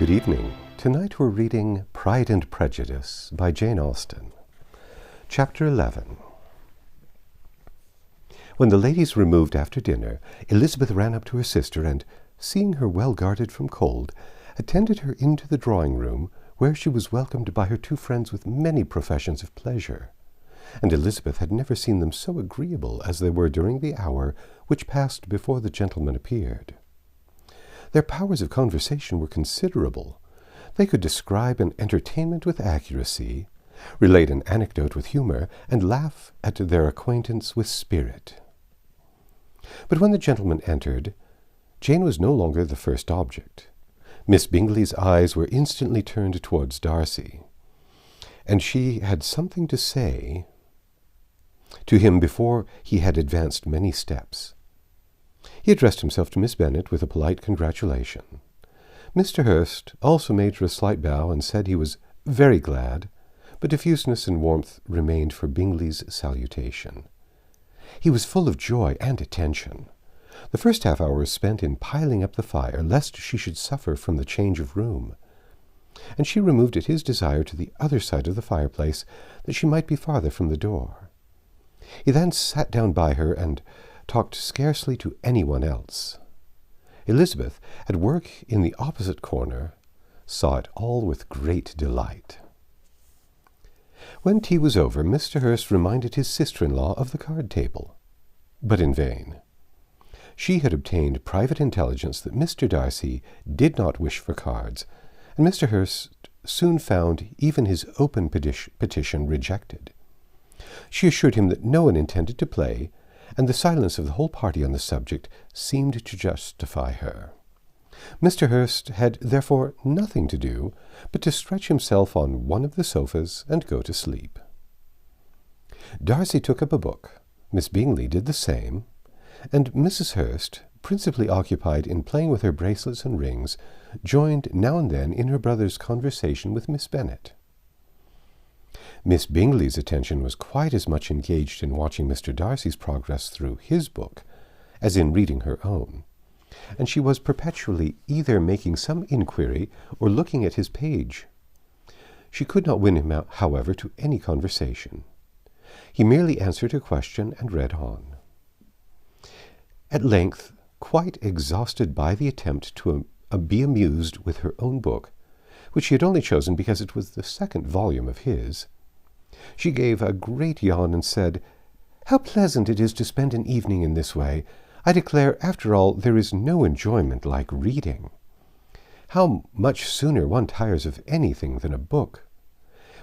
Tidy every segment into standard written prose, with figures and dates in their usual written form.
Good evening. Tonight we're reading Pride and Prejudice by Jane Austen. Chapter 11. When the ladies removed after dinner, Elizabeth ran up to her sister and, seeing her well guarded from cold, attended her into the drawing-room, where she was welcomed by her two friends with many professions of pleasure. And Elizabeth had never seen them so agreeable as they were during the hour which passed before the gentlemen appeared. Their powers of conversation were considerable. They could describe an entertainment with accuracy, relate an anecdote with humor, and laugh at their acquaintance with spirit. But when the gentlemen entered, Jane was no longer the first object. Miss Bingley's eyes were instantly turned towards Darcy, and she had something to say to him before he had advanced many steps. He addressed himself to Miss Bennet with a polite congratulation. Mr. Hurst also made her a slight bow and said he was very glad, but diffuseness and warmth remained for Bingley's salutation. He was full of joy and attention. The first half-hour was spent in piling up the fire, lest she should suffer from the change of room, and she removed at his desire to the other side of the fireplace, that she might be farther from the door. He then sat down by her and talked scarcely to anyone else. Elizabeth, at work in the opposite corner, saw it all with great delight. When tea was over, Mr. Hurst reminded his sister-in-law of the card-table, but in vain. She had obtained private intelligence that Mr. Darcy did not wish for cards, and Mr. Hurst soon found even his open petition rejected. She assured him that no one intended to play, and the silence of the whole party on the subject seemed to justify her. Mr. Hurst had therefore nothing to do but to stretch himself on one of the sofas and go to sleep. Darcy took up a book, Miss Bingley did the same, and Mrs. Hurst, principally occupied in playing with her bracelets and rings, joined now and then in her brother's conversation with Miss Bennet. Miss Bingley's attention was quite as much engaged in watching Mr. Darcy's progress through his book as in reading her own, and she was perpetually either making some inquiry or looking at his page. She could not win him, however, to any conversation. He merely answered her question and read on. At length, quite exhausted by the attempt to be amused with her own book, which she had only chosen because it was the second volume of his, she gave a great yawn and said, "How pleasant it is to spend an evening in this way! I declare, after all, there is no enjoyment like reading. How much sooner one tires of anything than a book!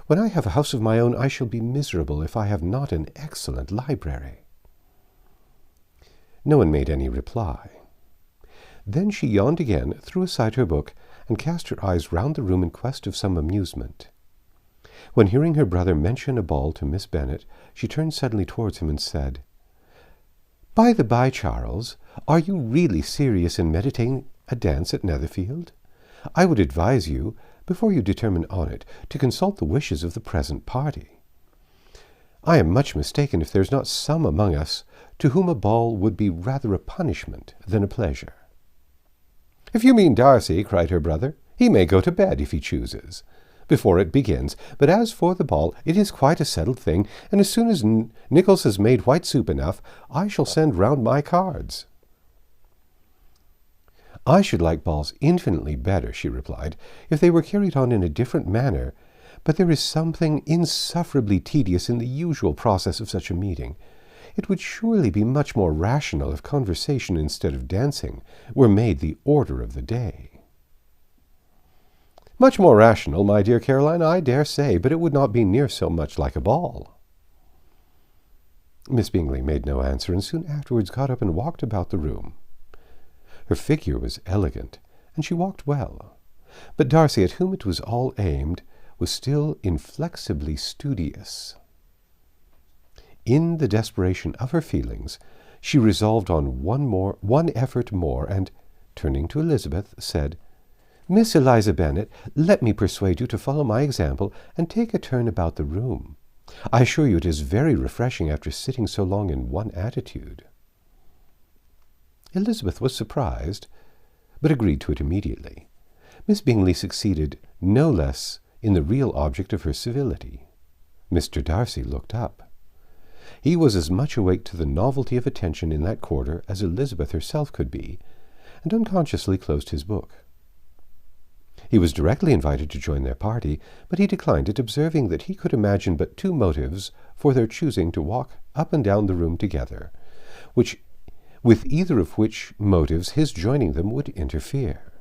When I have a house of my own, I shall be miserable if I have not an excellent library." No one made any reply. Then she yawned again, threw aside her book, and cast her eyes round the room in quest of some amusement. When hearing her brother mention a ball to Miss Bennet, she turned suddenly towards him and said, "By the by, Charles, are you really serious in meditating a dance at Netherfield? I would advise you, before you determine on it, to consult the wishes of the present party. I am much mistaken if there is not some among us to whom a ball would be rather a punishment than a pleasure." "If you mean Darcy," cried her brother, "he may go to bed, if he chooses, before it begins. But as for the ball, it is quite a settled thing, and as soon as Nicholas has made white soup enough, I shall send round my cards." "I should like balls infinitely better," she replied, "if they were carried on in a different manner, but there is something insufferably tedious in the usual process of such a meeting. It would surely be much more rational if conversation instead of dancing were made the order of the day." "Much more rational, my dear Caroline, I dare say, but it would not be near so much like a ball." Miss Bingley made no answer, and soon afterwards got up and walked about the room. Her figure was elegant, and she walked well, but Darcy, at whom it was all aimed, was still inflexibly studious. In the desperation of her feelings, she resolved on one effort more, and, turning to Elizabeth, said, "Miss Eliza Bennet, let me persuade you to follow my example and take a turn about the room. I assure you it is very refreshing after sitting so long in one attitude." Elizabeth was surprised, but agreed to it immediately. Miss Bingley succeeded no less in the real object of her civility. Mr. Darcy looked up. He was as much awake to the novelty of attention in that quarter as Elizabeth herself could be, and unconsciously closed his book. He was directly invited to join their party, but he declined it, observing that he could imagine but two motives for their choosing to walk up and down the room together, with either of which motives his joining them would interfere.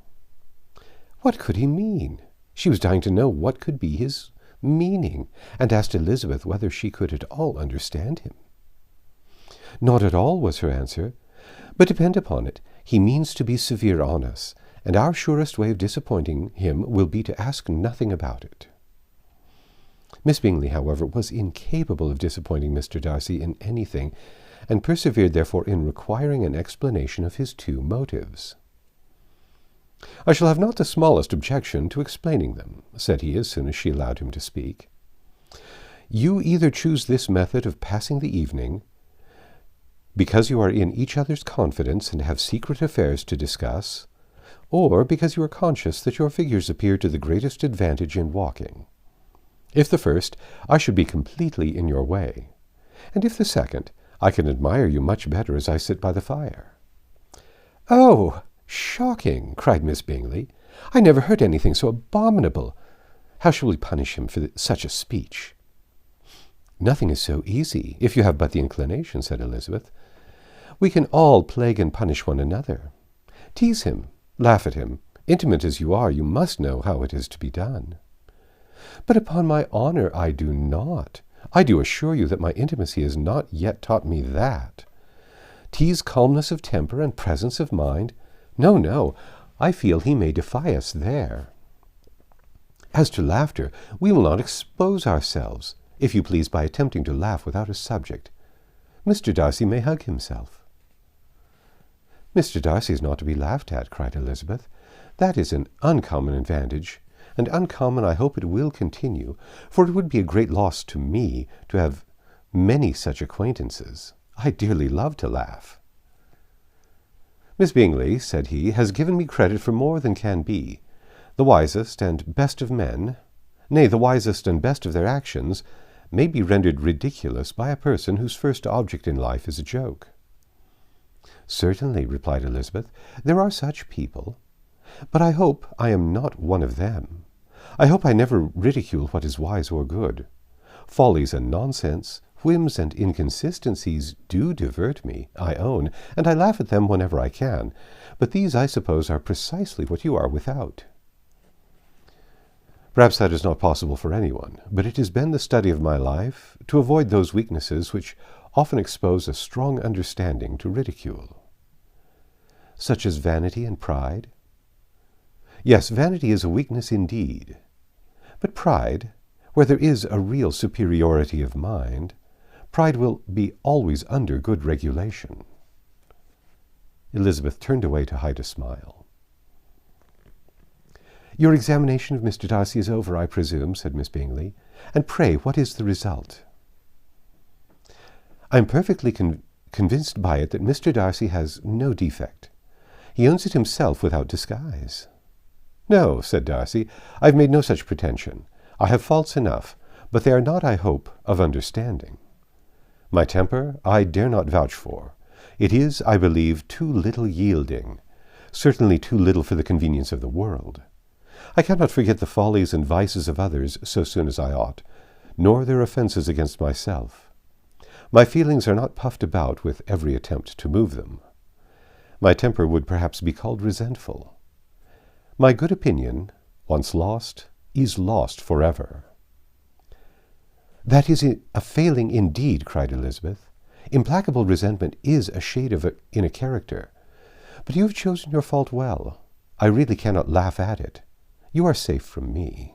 What could he mean? She was dying to know what could be his meaning, and asked Elizabeth whether she could at all understand him. Not at all, was her answer, but depend upon it, he means to be severe on us, and our surest way of disappointing him will be to ask nothing about it. Miss Bingley, however, was incapable of disappointing Mr. Darcy in anything, and persevered therefore in requiring an explanation of his two motives. "I shall have not the smallest objection to explaining them," said he as soon as she allowed him to speak. "You either choose this method of passing the evening because you are in each other's confidence and have secret affairs to discuss, or because you are conscious that your figures appear to the greatest advantage in walking. If the first, I should be completely in your way, and if the second, I can admire you much better as I sit by the fire." "Oh, shocking!" cried Miss Bingley. "I never heard anything so abominable. How shall we punish him for such a speech?" "Nothing is so easy, if you have but the inclination," said Elizabeth. "We can all plague and punish one another. Tease him, laugh at him. Intimate as you are, you must know how it is to be done." "But upon my honour, I do not. I do assure you that my intimacy has not yet taught me that. Tease calmness of temper and presence of mind? No, no, I feel he may defy us there. As to laughter, we will not expose ourselves, if you please, by attempting to laugh without a subject. Mr. Darcy may hug himself." "Mr. Darcy is not to be laughed at," cried Elizabeth. "That is an uncommon advantage, and uncommon I hope it will continue, for it would be a great loss to me to have many such acquaintances. I dearly love to laugh." "Miss Bingley," said he, "has given me credit for more than can be. The wisest and best of men, nay, the wisest and best of their actions, may be rendered ridiculous by a person whose first object in life is a joke." "Certainly," replied Elizabeth, "there are such people. But I hope I am not one of them. I hope I never ridicule what is wise or good. Follies and nonsense, whims and inconsistencies do divert me, I own, and I laugh at them whenever I can. But these, I suppose, are precisely what you are without." "Perhaps that is not possible for anyone, but it has been the study of my life to avoid those weaknesses which often expose a strong understanding to ridicule." "Such as vanity and pride?" "Yes, vanity is a weakness indeed. But pride, where there is a real superiority of mind, pride will be always under good regulation." Elizabeth turned away to hide a smile. "Your examination of Mr. Darcy is over, I presume," said Miss Bingley. "And pray, what is the result?" "I am perfectly convinced by it that Mr. Darcy has no defect. He owns it himself without disguise." "No," said Darcy, "I have made no such pretension. I have faults enough, but they are not, I hope, of understanding. My temper I dare not vouch for. It is, I believe, too little yielding, certainly too little for the convenience of the world. I cannot forget the follies and vices of others so soon as I ought, nor their offences against myself. My feelings are not puffed about with every attempt to move them. My temper would perhaps be called resentful. My good opinion, once lost, is lost forever." "That is a failing indeed," cried Elizabeth. "Implacable resentment is a shade of it in a character. But you have chosen your fault well. I really cannot laugh at it. You are safe from me."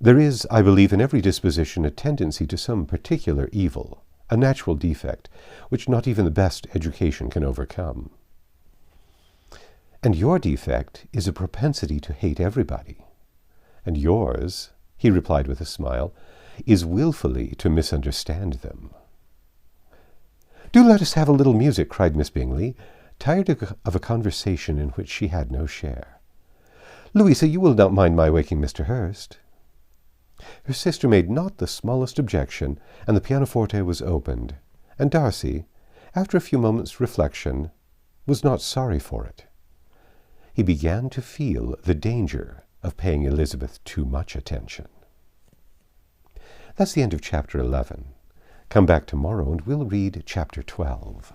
"There is, I believe, in every disposition a tendency to some particular evil, a natural defect, which not even the best education can overcome." "And your defect is a propensity to hate everybody. And yours," he replied with a smile, "is wilfully to misunderstand them." "Do let us have a little music," cried Miss Bingley, tired of a conversation in which she had no share. Louisa, you will not mind my waking Mr. Hurst?" Her sister made not the smallest objection, and the pianoforte was opened, and Darcy, after a few moments' reflection, was not sorry for it. He began to feel the danger of paying Elizabeth too much attention. That's the end of Chapter 11. Come back tomorrow and we'll read Chapter 12.